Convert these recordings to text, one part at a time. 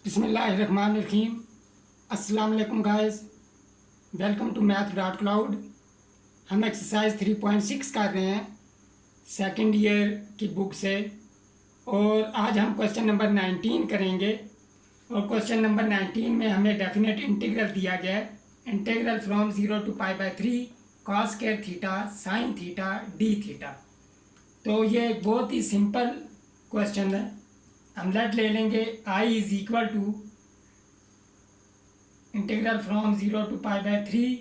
बिस्मिल्लाहिर्रहमानिर्रहीम। अस्सलाम वालेकुम guys, welcome to math dot cloud. हम एक्सरसाइज 3.6 कर रहे हैं सेकंड ईयर की बुक से, और आज हम क्वेश्चन नंबर 19 करेंगे। और क्वेश्चन नंबर 19 में हमें डेफिनेट इंटीग्रल दिया गया है, integral from 0 to π/3 cos square theta sine theta D theta. तो ये एक बहुत ही सिंपल क्वेश्चन है। हम लेट ले लेंगे I is equal to integral from 0 to π/3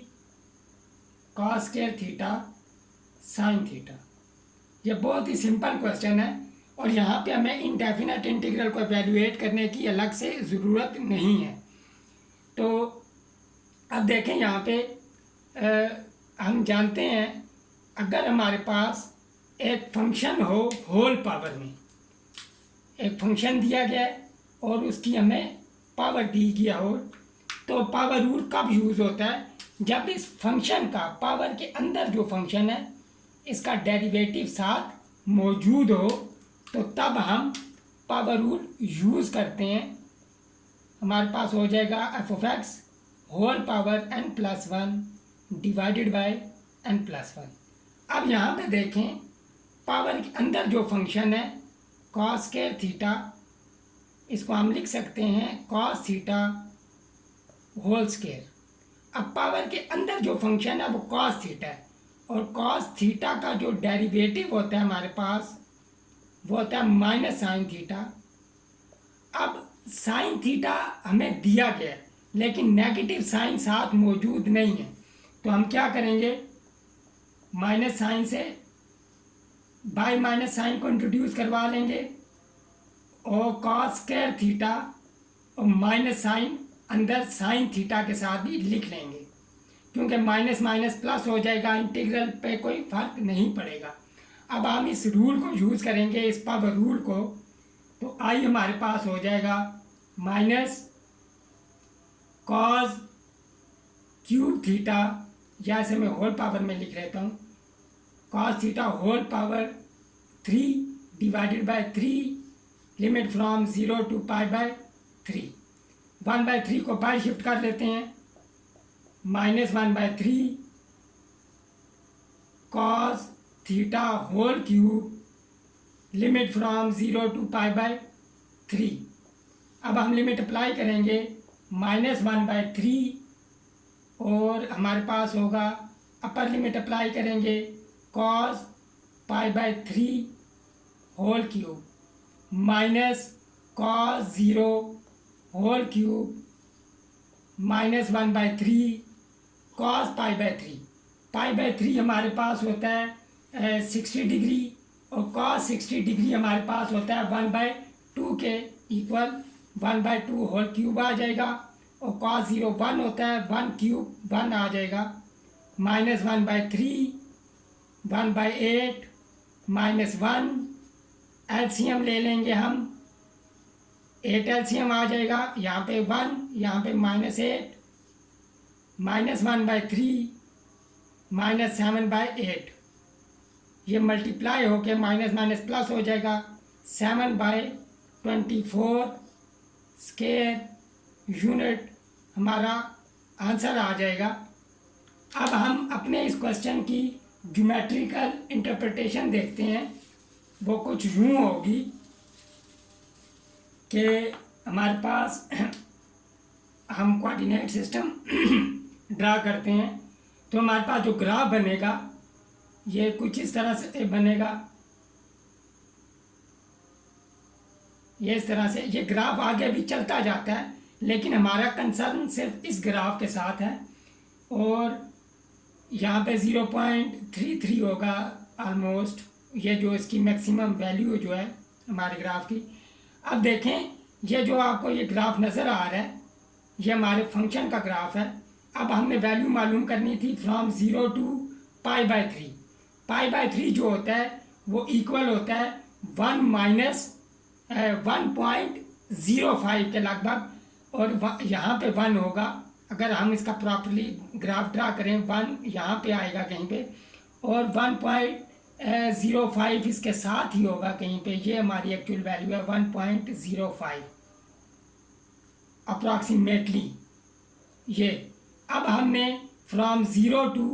cos square theta sine theta. ये बहुत ही सिंपल क्वेश्चन है, और यहाँ पे हमें इनडेफिनेट इंटीग्रल को एवेल्यूएट करने की अलग से ज़रूरत नहीं है। तो अब देखें यहाँ पे हम जानते हैं, अगर हमारे पास एक फंक्शन हो होल पावर में, एक फंक्शन दिया गया है और उसकी हमें पावर दी गया हो, तो पावर रूल कब यूज़ होता है? जब इस फंक्शन का पावर के अंदर जो फंक्शन है इसका डेरिवेटिव साथ मौजूद हो, तो तब हम पावर रूल यूज़ करते हैं। हमारे पास हो जाएगा f(x) whole power n+1 divided by n+1। अब यहाँ पे देखें, पावर के अंदर जो फंक्शन है cos स्क्वायर थीटा, इसको हम लिख सकते हैं cos थीटा होल स्क्वायर। अब पावर के अंदर जो फंक्शन है वो cos थीटा है, और cos थीटा का जो डेरिवेटिव होता है हमारे पास वो होता है माइनस साइन थीटा। अब साइन थीटा हमें दिया गया है, लेकिन नेगेटिव साइन साथ मौजूद नहीं है, तो हम क्या करेंगे? माइनस साइन से बाई माइनस साइन को इंट्रोड्यूस करवा लेंगे, और cos स्क्वायर थीटा और माइनस साइन अंदर साइन थीटा के साथ भी लिख लेंगे, क्योंकि माइनस माइनस प्लस हो जाएगा, इंटीग्रल पे कोई फर्क नहीं पड़ेगा। अब हम इस रूल को यूज़ करेंगे, इस पावर रूल को, तो आई हमारे पास हो जाएगा माइनस कॉस क्यूब थीटा, या इसे मैं होल पावर में लिख लेता हूँ, cos theta whole power 3 divided by 3 limit from 0 to π/3। 1/3 को बाय शिफ्ट कर लेते हैं, -1/3 cos theta whole cube limit from 0 to π/3। अब हम लिमिट अप्लाई करेंगे, -1/3, और हमारे पास होगा अपर लिमिट अप्लाई करेंगे cos π/3 whole cube minus cos 0 whole cube -1/3 cos π/3। π/3 हमारे पास होता है 60 डिग्री, और cos 60 डिग्री हमारे पास होता है 1/2 के इक्वल 1/2 होल क्यूब आ जाएगा, और cos 0 1 होता है, 1 क्यूब 1 आ जाएगा, -1/3 1/8 -1 एलसीएम ले लेंगे हम, 8 एलसीएम आ जाएगा, यहाँ पे 1 यहाँ पे -8 -1/3 -7/8, ये मल्टीप्लाई होके माइनस माइनस प्लस हो जाएगा, 7/24 स्क्वायर यूनिट हमारा आंसर आ जाएगा। अब हम अपने इस क्वेश्चन की ज्योमेट्रिकल इंटरप्रिटेशन देखते हैं। वो कुछ यूँ होगी कि हमारे पास हम कोऑर्डिनेट सिस्टम ड्रा करते हैं, तो हमारे पास जो ग्राफ बनेगा ये कुछ इस तरह से बनेगा। ये इस तरह से ये ग्राफ आगे भी चलता जाता है, लेकिन हमारा कंसर्न सिर्फ इस ग्राफ के साथ है, और यहाँ पे 0.33 होगा ऑलमोस्ट, ये जो इसकी मैक्सिमम वैल्यू जो है हमारे ग्राफ की। अब देखें, ये जो आपको ये ग्राफ नज़र आ रहा है ये हमारे फंक्शन का ग्राफ है। अब हमने वैल्यू मालूम करनी थी फ्रॉम 0 to π/3। π/3 जो होता है वो इक्वल होता है 1 - 1.05 के लगभग, और यहाँ पे 1 होगा। अगर हम इसका प्रॉपरली ग्राफ ड्रा करें, 1 यहाँ पे आएगा कहीं पे, और 1.05 इसके साथ ही होगा कहीं पे। ये हमारी एक्चुअल वैल्यू है 1.05। अप्रॉक्सीमेटली ये। अब हमने फ्रॉम 0 to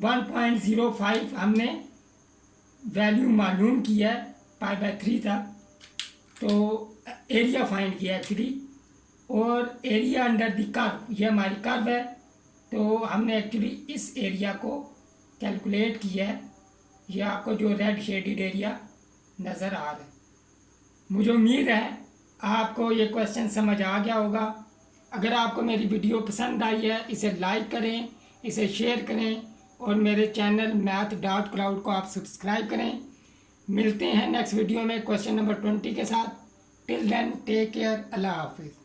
1.05 हमने वैल्यू मालूम किया है π/3 तक, तो एरिया फाइंड किया एक्चुअली, और एरिया अंडर द कर्व, ये हमारी कर्व है, तो हमने एक्चुअली इस एरिया को कैलकुलेट किया है। ये आपको जो रेड शेडेड एरिया नज़र आ रहा है। मुझे उम्मीद है आपको ये क्वेश्चन समझ आ गया होगा। अगर आपको मेरी वीडियो पसंद आई है, इसे लाइक करें, इसे शेयर करें, और मेरे चैनल math.cloud को आप सब्सक्राइब करें। मिलते हैं नेक्स्ट वीडियो में क्वेश्चन नंबर 20 के साथ। टिल देन टेक केयर, अल्लाह हाफिज़।